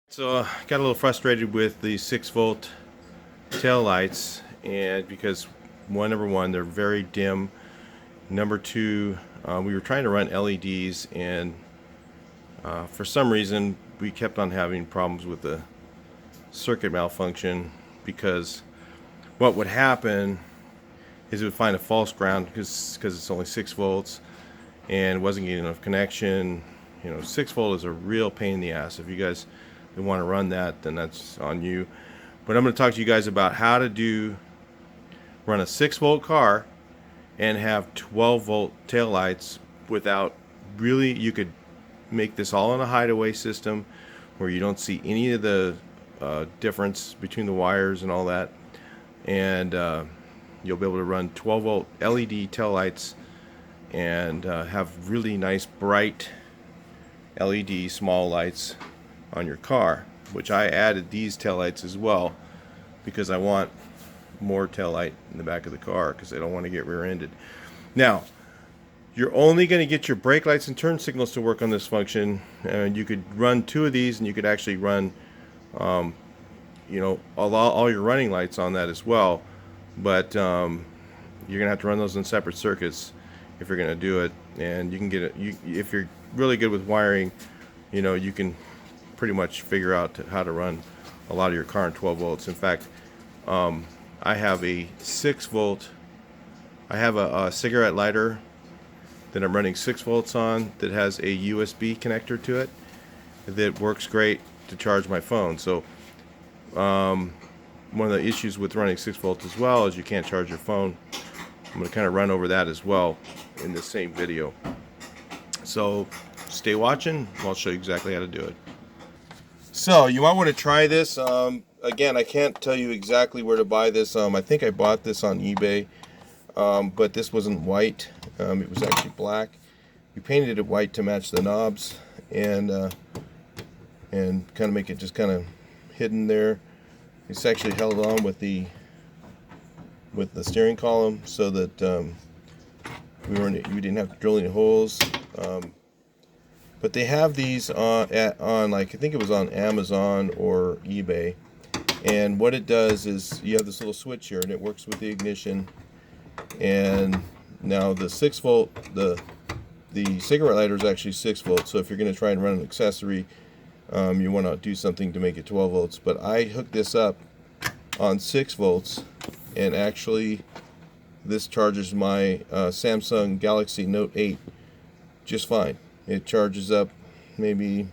So got a little frustrated with the 6-volt tail lights, and because number one, they're very dim. Number two, we were trying to run LEDs, and for some reason we kept on having problems with the circuit malfunction, because what would happen is it would find a false ground because it's only 6 volts and wasn't getting enough connection. 6 volt is a real pain in the ass. If you guys want to run that, then that's on you. But I'm going to talk to you guys about how to run a 6-volt car and have 12-volt tail lights without really. You could make this all in a hideaway system where you don't see any of the difference between the wires and all that, and you'll be able to run 12-volt LED tail lights and have really nice bright LED small lights on your car, which I added these tail lights as well because I want more tail light in the back of the car because I don't want to get rear-ended. Now, you're only going to get your brake lights and turn signals to work on this function, and you could run 2 of these, and you could actually run all your running lights on that as well, but you're gonna have to run those in separate circuits if you're gonna do it. And you can get it, if you're really good with wiring, you can pretty much figure out how to run a lot of your car in 12 volts. In fact, I have a 6-volt. I have a cigarette lighter that I'm running 6 volts on that has a USB connector to it that works great to charge my phone. So one of the issues with running 6 volts as well is you can't charge your phone. I'm going to kind of run over that as well in the same video. So stay watching. I'll show you exactly how to do it. So you might want to try this. Again, I can't tell you exactly where to buy this. I think I bought this on eBay, but this wasn't white. It was actually black. We painted it white to match the knobs, and kind of make it just kind of hidden there. It's actually held on with the steering column so that we didn't have to drill any holes. But they have these on like, I think it was on Amazon or eBay, and what it does is you have this little switch here, and it works with the ignition. And now the 6-volt, the cigarette lighter is actually 6 volts. So if you're going to try and run an accessory, you want to do something to make it 12 volts. But I hooked this up on 6 volts, and actually this charges my Samsung Galaxy Note 8 just fine. It charges up maybe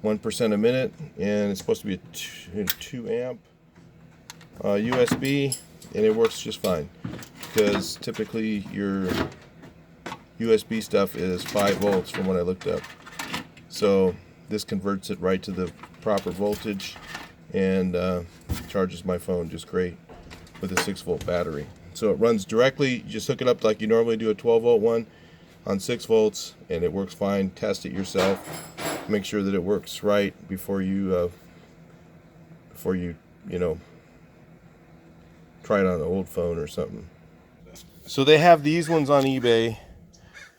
1% a minute, and it's supposed to be a 2 amp USB, and it works just fine because typically your USB stuff is 5 volts from what I looked up. So this converts it right to the proper voltage and charges my phone just great with a 6-volt battery. So it runs directly. You just hook it up like you normally do a 12-volt one on 6 volts, and it works fine. Test it yourself. Make sure that it works right before you try it on an old phone or something. So they have these ones on eBay.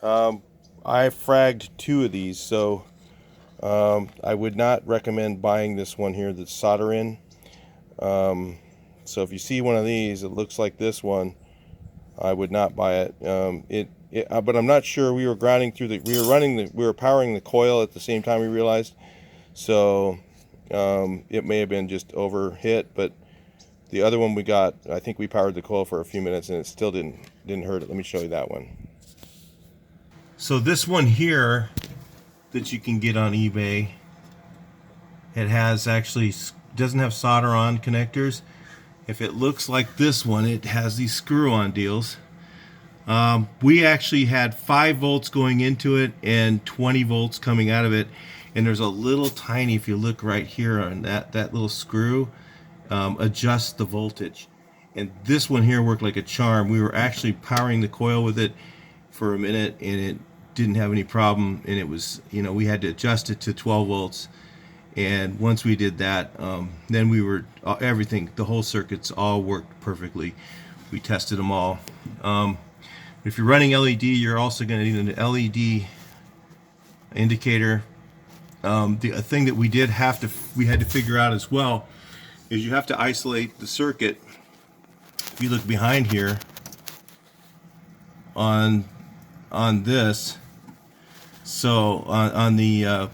I fragged 2 of these, so I would not recommend buying this one here that's solder in. So if you see one of these, it looks like this one, I would not buy it. But I'm not sure. We were grounding through we were powering the coil at the same time we realized. So it may have been just overhit, but the other one we got, I think we powered the coil for a few minutes and it still didn't hurt it. Let me show you that one. So this one here that you can get on eBay, it has doesn't have solder on connectors. If it looks like this one, it has these screw-on deals. We actually had 5 volts going into it and 20 volts coming out of it, and there's a little tiny, if you look right here on that little screw, adjusts the voltage. And this one here worked like a charm. We were actually powering the coil with it for a minute, and it didn't have any problem, and it was, we had to adjust it to 12 volts. And once we did that, then we were the whole circuits all worked perfectly. We tested them all. If you're running LED, you're also going to need an LED indicator The thing that we had to figure out as well is you have to isolate the circuit. If you look behind here on this, so on the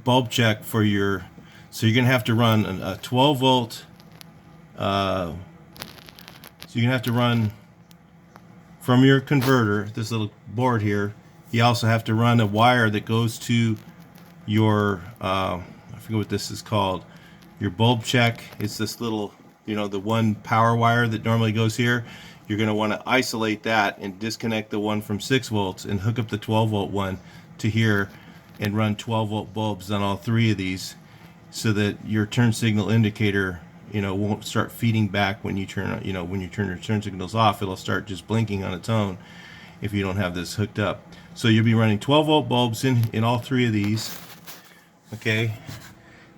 bulb check for your, so you're gonna have to run a 12 volt. So you're gonna have to run from your converter, this little board here. You also have to run a wire that goes to your I forget what this is called, your bulb check. It's this little, the one power wire that normally goes here. You're going to want to isolate that and disconnect the one from 6 volts and hook up the 12 volt one to here and run 12 volt bulbs on all 3 of these, so that your turn signal indicator won't start feeding back when you turn when you turn your turn signals off. It'll start just blinking on its own if you don't have this hooked up. So you'll be running 12 volt bulbs in all 3 of these. Okay,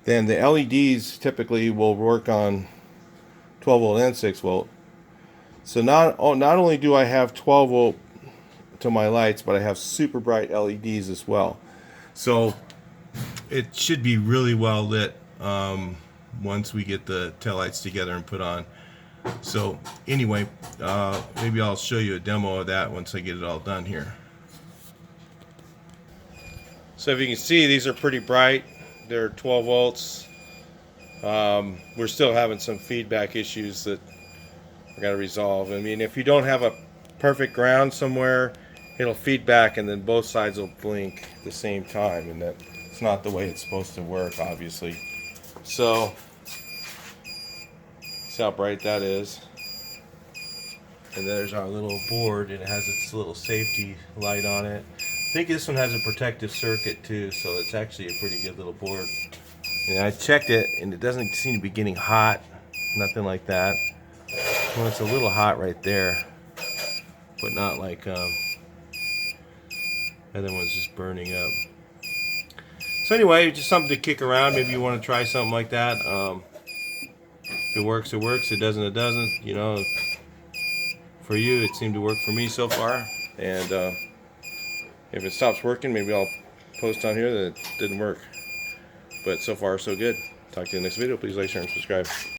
then the LEDs typically will work on 12 volt and 6 volt. So not only do I have 12 volt to my lights, but I have super bright LEDs as well. So it should be really well lit once we get the taillights together and put on. So anyway, maybe I'll show you a demo of that once I get it all done here. So if you can see, these are pretty bright. They're 12 volts. We're still having some feedback issues that we got to resolve. I mean, if you don't have a perfect ground somewhere, it'll feed back and then both sides will blink at the same time, and that's not the way it's supposed to work, obviously. So see how bright that is. And there's our little board, and it has its little safety light on it. I think this one has a protective circuit too, so it's actually a pretty good little board. And I checked it, and it doesn't seem to be getting hot, nothing like that. Well, it's a little hot right there, but not like the other one's just burning up. So anyway, just something to kick around. Maybe you want to try something like that. If it works, it works. It doesn't, it doesn't. For you, it seemed to work for me so far. And if it stops working, maybe I'll post on here that it didn't work. But so far, so good. Talk to you in the next video. Please like, share, and subscribe.